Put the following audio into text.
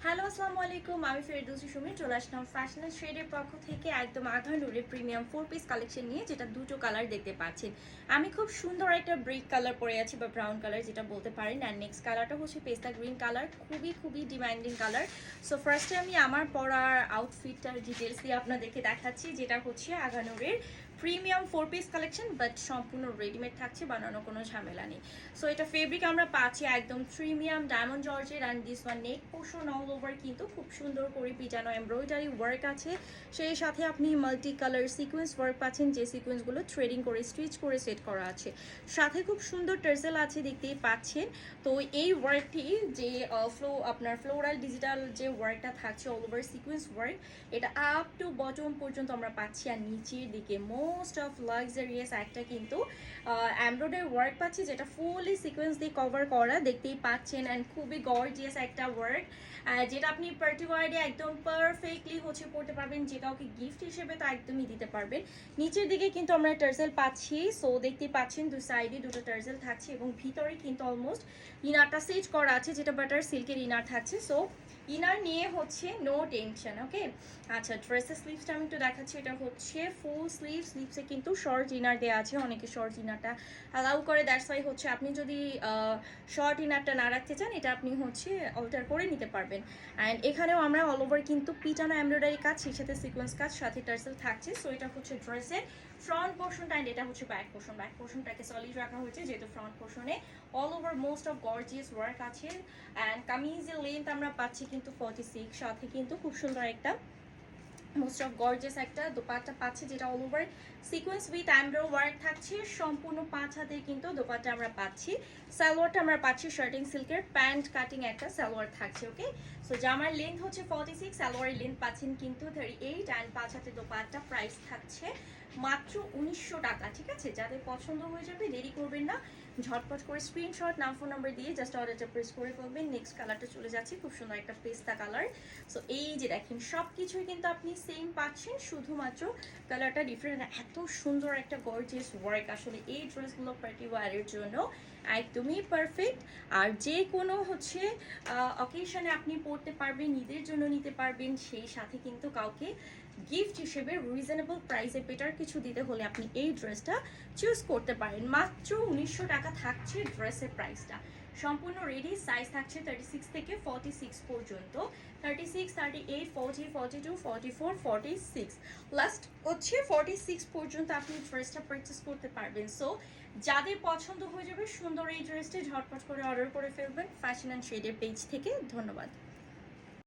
Hello, আসসালামু আলাইকুম। আমি ফেরদৌসী সুমি চলে আসলাম ফ্যাশন শেডের পক্ষ থেকে একদম আধা নুরের প্রিমিয়াম 4 পিস কালেকশন নিয়ে, যেটা দুটো কালার দেখতে পাচ্ছেন। আমি খুব সুন্দর একটা ব্রিক কালার পরে আছি বা ব্রাউন কালার যেটা বলতে পারেন। অ্যান্ড নেক্সট কালারটা হচ্ছে পেস্তা গ্রিন কালার, খুবই খুবই ডিমান্ডিং কালার। সো ফার্স্টে আমি আমার পরার আউটফিটটার ডিটেলস দিয়ে আপনাদেরকে দেখাচ্ছি, যেটা হচ্ছে আগানুরের প্রিমিয়াম 4 পিস কালেকশন, বাট সম্পূর্ণ রেডিমেড থাকছে, বানানো কোনো ঝামেলা নেই। সো এটা ফেব্রিক আমরা পাচ্ছি একদম প্রিমিয়াম ডায়মন্ড জর্জের। And this one neck portion all over কিন্তু খুব সুন্দর করে পিটানো এমব্রয়ডারি ওয়ার্ক আছে। সেই সাথে আপনি মাল্টি কালার সিকোয়েন্স ওয়ার্ক পাচ্ছেন, যে সিকোয়েন্সগুলো থ্রেডিং করে স্টিচ করে সেট করা আছে। সাথে খুব সুন্দর টার্সেল আছে, দেখতেই পাচ্ছেন। তো এই ওয়ার্কটি যে আপনার ফ্লোরাল ডিজিটাল যে ওয়ার্কটা থাকছে অল ওভার সিকোয়েন্স ওয়ার্ক, এটা আপ টু বটম পর্যন্ত আমরা পাচ্ছি। আর নিচের দিকে মোস্ট অফ লাক্সারিয়াস একটা কিন্তু এমব্রয়ডারি ওয়ার্ক পাচ্ছি, যেটা ফুলি সিকোয়েন্স দিয়ে কভার করা, দেখতেই পাচ্ছেন। অ্যান্ড খুবই গর্জিয়াস একটা ওয়ার্ক, যেটা আপনি পার্টি ওয়ার্ডে একদম পারফেক্টলি হচ্ছে পড়তে পারবেন, যে কাউকে গিফট হিসেবে তো একদমই দিতে পারবেন। নিচের দিকে কিন্তু আমরা টার্সেল পাচ্ছি। সো দেখতেই পাচ্ছেন দু সাইডে দুটো টার্সেল থাকছে, এবং ভিতরে কিন্তু অলমোস্ট ইনারটা সেট করা আছে, যেটা বাটার সিল্কের ইনার থাকছে। সো ইনার নিয়ে হচ্ছে নো টেনশন। ওকে, আচ্ছা, ড্রেসের স্লিভসটা আমি একটু দেখাচ্ছি। এটা হচ্ছে ফুল স্লিভ, স্লিভসে কিন্তু শর্ট ইনার দেওয়া আছে। অনেকে শর্ট ইনারটা অ্যালাউ করে, দ্যাটস ওয়াই হচ্ছে আপনি যদি শর্ট ইনারটা না রাখতে চান, এটা আপনি হচ্ছে অল্টার করে নিতে পারবেন। অ্যান্ড এখানেও আমরা অল ওভার কিন্তু পিটানো এমব্রয়ডারি কাজ, সেই সাথে সিকোয়েন্স কাজ, সাথে টার্সেল থাকছে। সো এটা হচ্ছে ড্রেসের ফ্রন্ট পোর্শনটা, অ্যান্ড এটা হচ্ছে ব্যাক পোর্শন। ব্যাক পোর্শনটাকে সলিড রাখা হয়েছে, যেহেতু ফ্রন্ট পোর্শনে all over most of gorgeous work আছে। অ্যান্ড কামিজের লেন্থ আমরা পাচ্ছি কিন্তু 46, সাথে কিন্তু খুব সুন্দর একটা মোস্ট অফ গর্জিয়াস একটা দোপাট্টা পাচ্ছি, যেটা all over sequence with এমব্রো work থাকছে। সম্পূর্ণ 5 হাতে কিন্তু দোপাট্টা আমরা পাচ্ছি। সালোয়ারটা আমরা পাচ্ছি শার্টিং সিল্কের প্যান্ট কাটিং একটা সালোয়ার থাকছে। ওকে, সো জামার লেন্থ হচ্ছে 46, সালোয়ারের লেন্থ পাচ্ছেন কিন্তু 38। অ্যান্ড 5 হাতে দোপাট্টা প্রাইস থাকছে মাত্র 1900 টাকা। ঠিক আছে, যাদের পছন্দ হয়ে যাবে দেরি করবেন না, ঝটপট করে স্ক্রিনশট নাম ফোন নাম্বার দিয়ে জাস্ট অর্ডারটা প্রেস করে ফেলবেন। নেক্সট কালারটা চলে যাচ্ছে, খুব সুন্দর একটা পেস্তা কালার। সো এই যে দেখেন, সব কিছুই কিন্তু আপনি সেম পাচ্ছেন, শুধুমাত্র কালারটা ডিফারেন্ট। এত সুন্দর একটা গর্জিয়াস ওয়ার্ক, আসলে এই ড্রেসগুলো পার্টি ওয়ারের জন্য একদমই পারফেক্ট। আর যে কোনো হচ্ছে অকেশনে আপনি পরতে পারবেন, ঈদের জন্য নিতে পারবেন, সেই সাথে কিন্তু কাউকে গিফট হিসেবে রিজনেবল প্রাইসে বেটার কিছু দিতে হলে আপনি এই ড্রেসটা চুজ করতে পারেন। মাত্র 1900 টাকা থাকছে ড্রেসের প্রাইসটা। সম্পূর্ণ রেডি, সাইজ থাকছে 36 থেকে 46 পর্যন্ত। 36, 38, 40, 42, 44, 46, লাস্ট হচ্ছে 46 পর্যন্ত আপনি ড্রেসটা পারচেস করতে পারবেন। সো যাদের পছন্দ হয়ে যাবে সুন্দর এই ড্রেসটি, ঝটপট করে অর্ডার করে ফেলবেন ফ্যাশন অ্যান্ড শেডের পেজ থেকে। ধন্যবাদ।